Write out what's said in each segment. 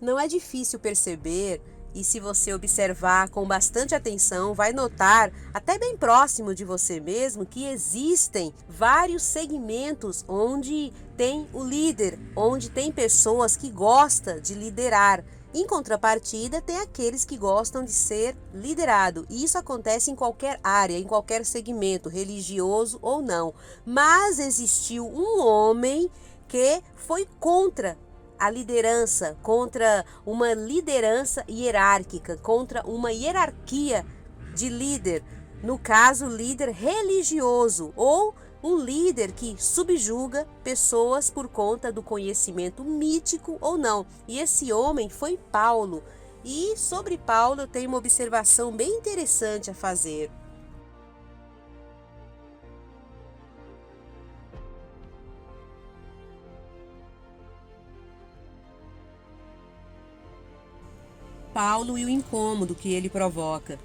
Não é difícil perceber, e se você observar com bastante atenção, vai notar, até bem próximo de você mesmo, que existem vários segmentos onde tem o líder, onde tem pessoas que gostam de liderar. Em contrapartida, tem aqueles que gostam de ser liderado. E isso acontece em qualquer área, em qualquer segmento, religioso ou não. Mas existiu um homem que foi contra a liderança, contra uma liderança hierárquica, contra uma hierarquia de líder, no caso, líder religioso ou um líder que subjuga pessoas por conta do conhecimento mítico ou não. E esse homem foi Paulo. E sobre Paulo eu tenho uma observação bem interessante a fazer. Paulo e o incômodo que ele provoca.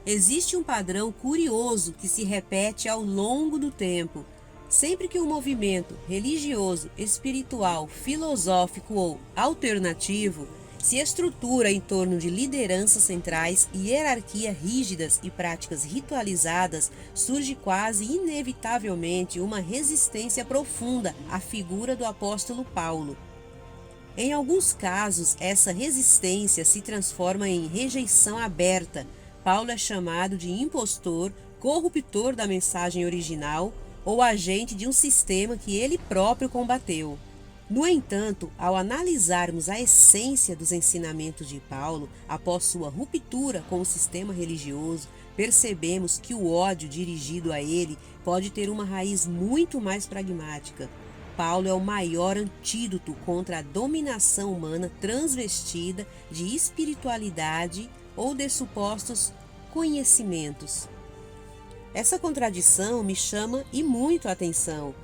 Existe um padrão curioso que se repete ao longo do tempo. Sempre que um movimento religioso, espiritual, filosófico ou alternativo se estrutura em torno de lideranças centrais, hierarquia rígidas e práticas ritualizadas, surge quase inevitavelmente uma resistência profunda à figura do apóstolo Paulo. Em alguns casos, essa resistência se transforma em rejeição aberta. Paulo é chamado de impostor, corruptor da mensagem original ou agente de um sistema que ele próprio combateu. No entanto, ao analisarmos a essência dos ensinamentos de Paulo, após sua ruptura com o sistema religioso, percebemos que o ódio dirigido a ele pode ter uma raiz muito mais pragmática. Paulo é o maior antídoto contra a dominação humana transvestida de espiritualidade ou de supostos conhecimentos. Essa contradição me chama e muito a atenção.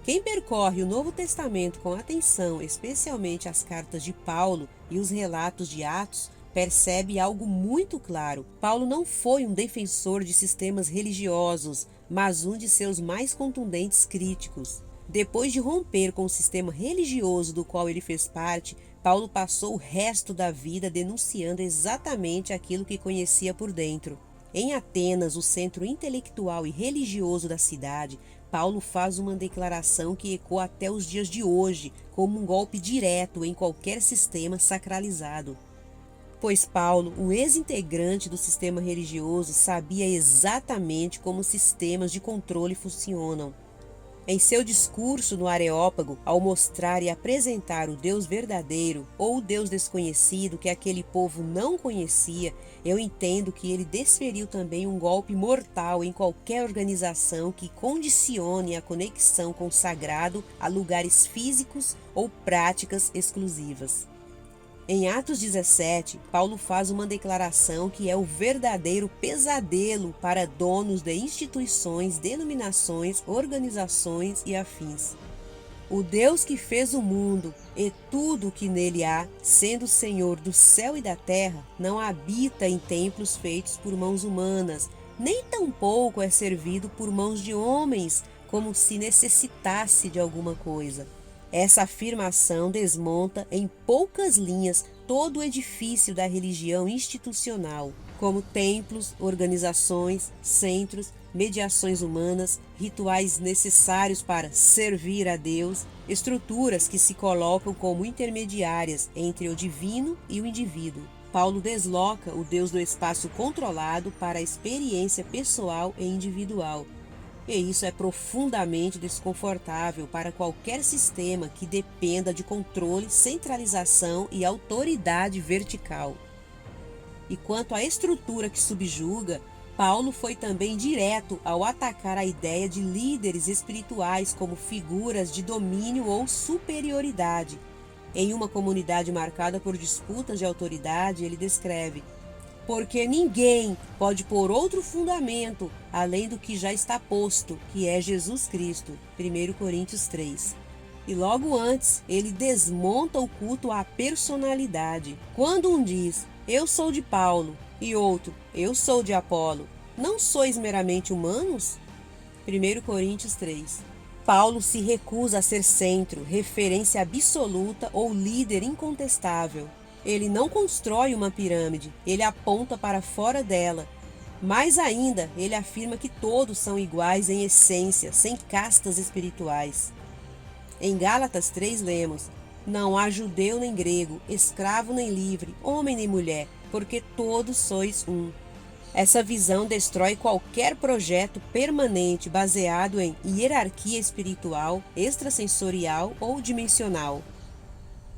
Quem percorre o Novo Testamento com atenção, especialmente as cartas de Paulo e os relatos de Atos, percebe algo muito claro. Paulo não foi um defensor de sistemas religiosos, mas um de seus mais contundentes críticos. Depois de romper com o sistema religioso do qual ele fez parte, Paulo passou o resto da vida denunciando exatamente aquilo que conhecia por dentro. Em Atenas, o centro intelectual e religioso da cidade, Paulo faz uma declaração que ecoa até os dias de hoje, como um golpe direto em qualquer sistema sacralizado. Pois Paulo, um ex-integrante do sistema religioso, sabia exatamente como os sistemas de controle funcionam. Em seu discurso no Areópago, ao mostrar e apresentar o Deus verdadeiro ou o Deus desconhecido que aquele povo não conhecia, eu entendo que ele desferiu também um golpe mortal em qualquer organização que condicione a conexão com o sagrado a lugares físicos ou práticas exclusivas. Em Atos 17, Paulo faz uma declaração que é o verdadeiro pesadelo para donos de instituições, denominações, organizações e afins. O Deus que fez o mundo e tudo o que nele há, sendo Senhor do céu e da terra, não habita em templos feitos por mãos humanas, nem tampouco é servido por mãos de homens, como se necessitasse de alguma coisa. Essa afirmação desmonta em poucas linhas todo o edifício da religião institucional, como templos, organizações, centros, mediações humanas, rituais necessários para servir a Deus, estruturas que se colocam como intermediárias entre o divino e o indivíduo. Paulo desloca o Deus do espaço controlado para a experiência pessoal e individual. E isso é profundamente desconfortável para qualquer sistema que dependa de controle, centralização e autoridade vertical. E quanto à estrutura que subjuga, Paulo foi também direto ao atacar a ideia de líderes espirituais como figuras de domínio ou superioridade. Em uma comunidade marcada por disputas de autoridade, ele descreve: porque ninguém pode pôr outro fundamento além do que já está posto, que é Jesus Cristo. 1 Coríntios 3. E logo antes, ele desmonta o culto à personalidade. Quando um diz, eu sou de Paulo, e outro, eu sou de Apolo, não sois meramente humanos? 1 Coríntios 3. Paulo se recusa a ser centro, referência absoluta ou líder incontestável. Ele não constrói uma pirâmide, ele aponta para fora dela. Mais ainda, ele afirma que todos são iguais em essência, sem castas espirituais. Em Gálatas 3 lemos: não há judeu nem grego, escravo nem livre, homem nem mulher, porque todos sois um. Essa visão destrói qualquer projeto permanente baseado em hierarquia espiritual, extrasensorial ou dimensional.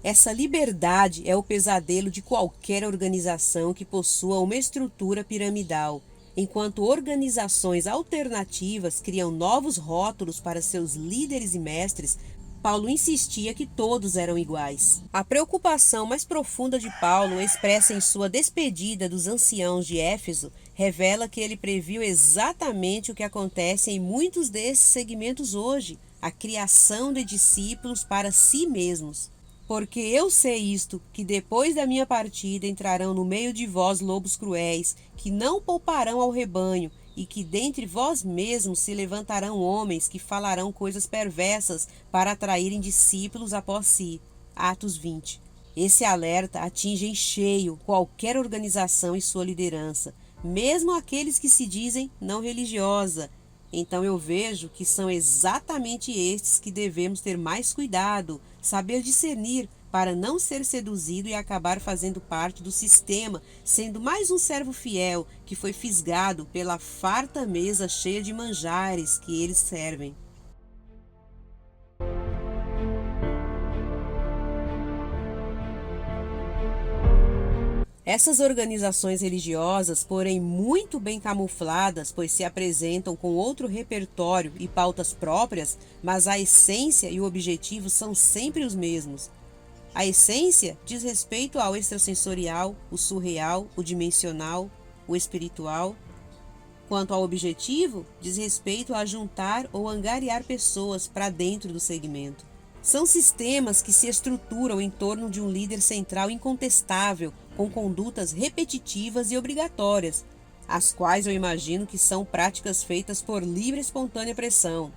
Essa liberdade é o pesadelo de qualquer organização que possua uma estrutura piramidal, enquanto organizações alternativas criam novos rótulos para seus líderes e mestres. Paulo insistia que todos eram iguais. A preocupação mais profunda de Paulo, expressa em sua despedida dos anciãos de Éfeso, revela que ele previu exatamente o que acontece em muitos desses segmentos hoje: a criação de discípulos para si mesmos. Porque eu sei isto, que depois da minha partida entrarão no meio de vós lobos cruéis, que não pouparão ao rebanho, e que dentre vós mesmos se levantarão homens que falarão coisas perversas para atraírem discípulos após si. Atos 20. Esse alerta atinge em cheio qualquer organização e sua liderança, mesmo aqueles que se dizem não religiosa. Então eu vejo que são exatamente estes que devemos ter mais cuidado, saber discernir, para não ser seduzido e acabar fazendo parte do sistema, sendo mais um servo fiel que foi fisgado pela farta mesa cheia de manjares que eles servem. Essas organizações religiosas, porém muito bem camufladas, pois se apresentam com outro repertório e pautas próprias, mas a essência e o objetivo são sempre os mesmos. A essência diz respeito ao extrasensorial, o surreal, o dimensional, o espiritual. Quanto ao objetivo, diz respeito a juntar ou angariar pessoas para dentro do segmento. São sistemas que se estruturam em torno de um líder central incontestável, com condutas repetitivas e obrigatórias, as quais eu imagino que são práticas feitas por livre e espontânea pressão,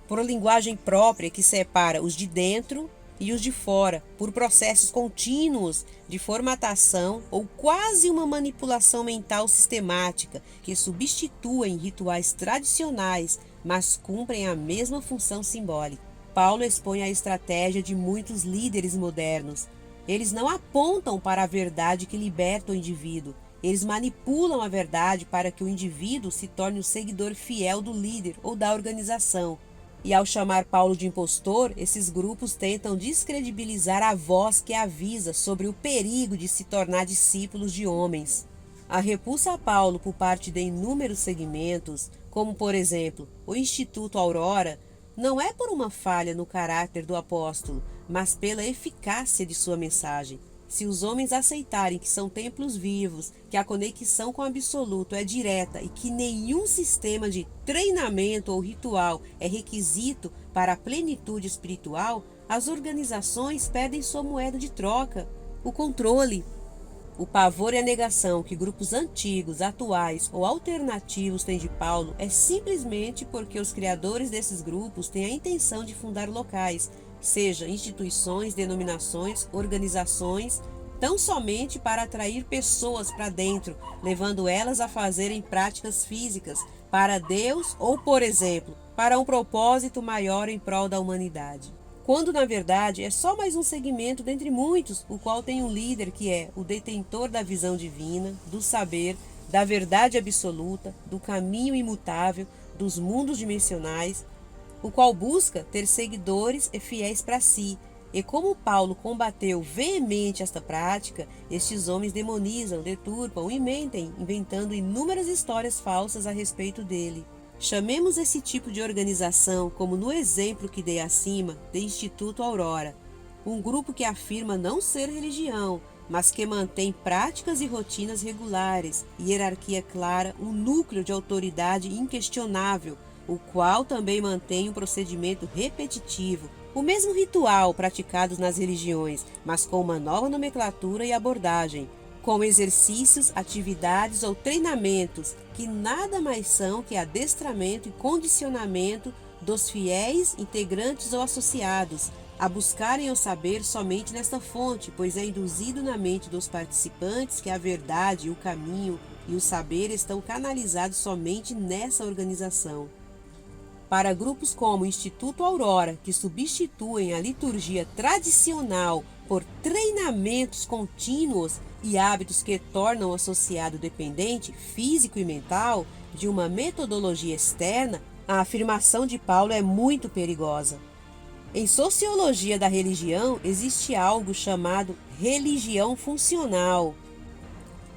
por linguagem própria que separa os de dentro e os de fora, por processos contínuos de formatação ou quase uma manipulação mental sistemática que substituem rituais tradicionais, mas cumprem a mesma função simbólica. Paulo expõe a estratégia de muitos líderes modernos. Eles não apontam para a verdade que liberta o indivíduo. Eles manipulam a verdade para que o indivíduo se torne o seguidor fiel do líder ou da organização. E ao chamar Paulo de impostor, esses grupos tentam descredibilizar a voz que avisa sobre o perigo de se tornar discípulos de homens. A repulsa a Paulo por parte de inúmeros segmentos, como por exemplo o Instituto Aurora, não é por uma falha no caráter do apóstolo, mas pela eficácia de sua mensagem. Se os homens aceitarem que são templos vivos, que a conexão com o absoluto é direta e que nenhum sistema de treinamento ou ritual é requisito para a plenitude espiritual, as organizações perdem sua moeda de troca, o controle. O pavor e a negação que grupos antigos, atuais ou alternativos têm de Paulo é simplesmente porque os criadores desses grupos têm a intenção de fundar locais, seja instituições, denominações, organizações, tão somente para atrair pessoas para dentro, levando elas a fazerem práticas físicas para Deus ou, por exemplo, para um propósito maior em prol da humanidade. Quando, na verdade, é só mais um segmento dentre muitos, o qual tem um líder que é o detentor da visão divina, do saber, da verdade absoluta, do caminho imutável, dos mundos dimensionais, o qual busca ter seguidores e fiéis para si. E como Paulo combateu veemente esta prática, estes homens demonizam, deturpam e mentem, inventando inúmeras histórias falsas a respeito dele. Chamemos esse tipo de organização, como no exemplo que dei acima, de Instituto Aurora, um grupo que afirma não ser religião, mas que mantém práticas e rotinas regulares, hierarquia clara, um núcleo de autoridade inquestionável, o qual também mantém um procedimento repetitivo, o mesmo ritual praticado nas religiões, mas com uma nova nomenclatura e abordagem, com exercícios, atividades ou treinamentos que nada mais são que adestramento e condicionamento dos fiéis, integrantes ou associados, a buscarem o saber somente nesta fonte, pois é induzido na mente dos participantes que a verdade, o caminho e o saber estão canalizados somente nessa organização. Para grupos como o Instituto Aurora, que substituem a liturgia tradicional por treinamentos contínuos e hábitos que tornam o associado dependente, físico e mental, de uma metodologia externa, a afirmação de Paulo é muito perigosa. Em sociologia da religião, existe algo chamado religião funcional.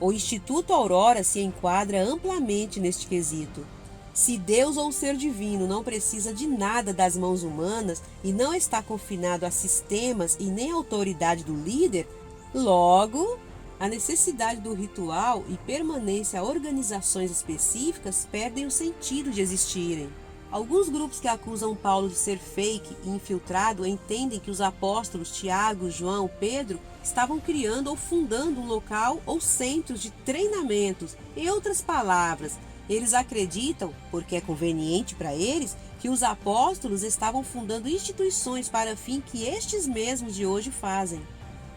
O Instituto Aurora se enquadra amplamente neste quesito. Se Deus ou o ser divino não precisa de nada das mãos humanas e não está confinado a sistemas e nem à autoridade do líder, logo, a necessidade do ritual e permanência a organizações específicas perdem o sentido de existirem. Alguns grupos que acusam Paulo de ser fake e infiltrado entendem que os apóstolos Tiago, João, Pedro estavam criando ou fundando um local ou centros de treinamentos. Em outras palavras, eles acreditam, porque é conveniente para eles, que os apóstolos estavam fundando instituições para o fim que estes mesmos de hoje fazem.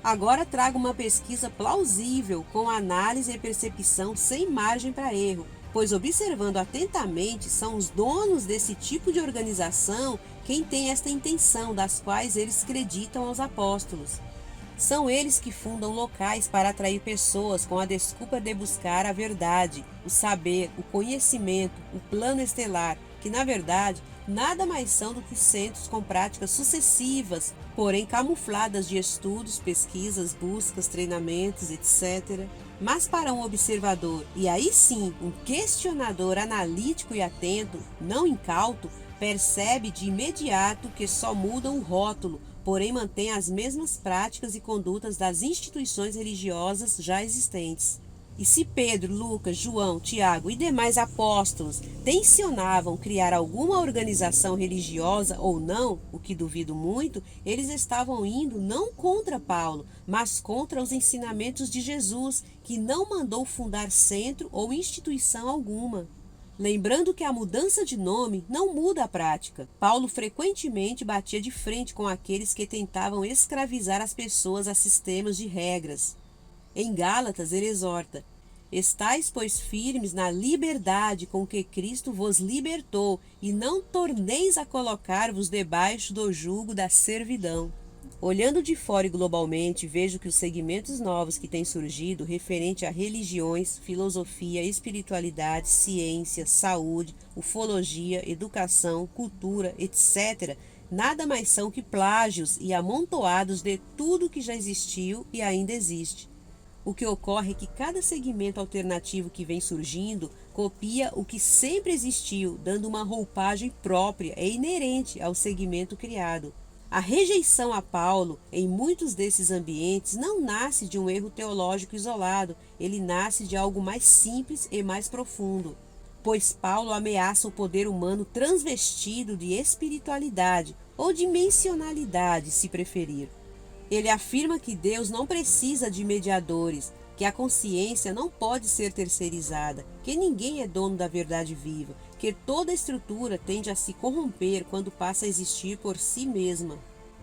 Agora trago uma pesquisa plausível, com análise e percepção sem margem para erro, pois observando atentamente são os donos desse tipo de organização quem tem esta intenção, das quais eles acreditam aos apóstolos. São eles que fundam locais para atrair pessoas com a desculpa de buscar a verdade, o saber, o conhecimento, o plano estelar, que na verdade nada mais são do que centros com práticas sucessivas, porém camufladas de estudos, pesquisas, buscas, treinamentos, etc. Mas para um observador, e aí sim um questionador analítico e atento, não incauto, percebe de imediato que só mudam o rótulo, porém mantém as mesmas práticas e condutas das instituições religiosas já existentes. E se Pedro, Lucas, João, Tiago e demais apóstolos tensionavam criar alguma organização religiosa ou não, o que duvido muito, eles estavam indo não contra Paulo, mas contra os ensinamentos de Jesus, que não mandou fundar centro ou instituição alguma. Lembrando que a mudança de nome não muda a prática. Paulo frequentemente batia de frente com aqueles que tentavam escravizar as pessoas a sistemas de regras. Em Gálatas ele exorta: estais, pois, firmes na liberdade com que Cristo vos libertou, e não torneis a colocar-vos debaixo do jugo da servidão. Olhando de fora e globalmente, vejo que os segmentos novos que têm surgido referente a religiões, filosofia, espiritualidade, ciência, saúde, ufologia, educação, cultura, etc., nada mais são que plágios e amontoados de tudo que já existiu e ainda existe. O que ocorre é que cada segmento alternativo que vem surgindo copia o que sempre existiu, dando uma roupagem própria e inerente ao segmento criado. A rejeição a Paulo em muitos desses ambientes não nasce de um erro teológico isolado, ele nasce de algo mais simples e mais profundo. Pois Paulo ameaça o poder humano transvestido de espiritualidade ou dimensionalidade, se preferir. Ele afirma que Deus não precisa de mediadores, que a consciência não pode ser terceirizada, que ninguém é dono da verdade viva, que toda estrutura tende a se corromper quando passa a existir por si mesma.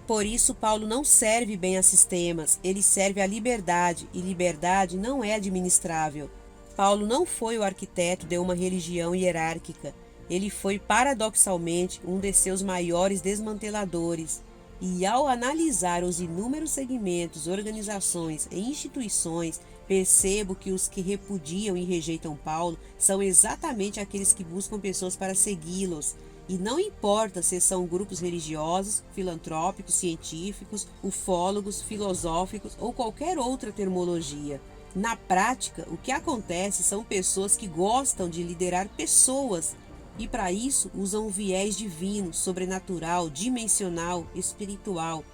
Por isso, Paulo não serve bem a sistemas, ele serve à liberdade, e liberdade não é administrável. Paulo não foi o arquiteto de uma religião hierárquica, ele foi, paradoxalmente, um de seus maiores desmanteladores. E ao analisar os inúmeros segmentos, organizações e instituições, percebo que os que repudiam e rejeitam Paulo são exatamente aqueles que buscam pessoas para segui-los. E não importa se são grupos religiosos, filantrópicos, científicos, ufólogos, filosóficos ou qualquer outra termologia. Na prática, o que acontece são pessoas que gostam de liderar pessoas, e para isso usam o viés divino, sobrenatural, dimensional, espiritual.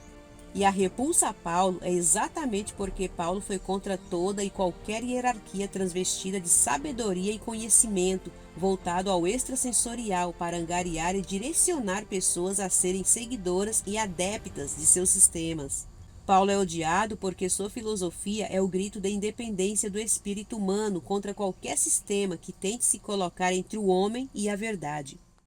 E a repulsa a Paulo é exatamente porque Paulo foi contra toda e qualquer hierarquia transvestida de sabedoria e conhecimento, voltado ao extrasensorial para angariar e direcionar pessoas a serem seguidoras e adeptas de seus sistemas. Paulo é odiado porque sua filosofia é o grito da independência do espírito humano contra qualquer sistema que tente se colocar entre o homem e a verdade.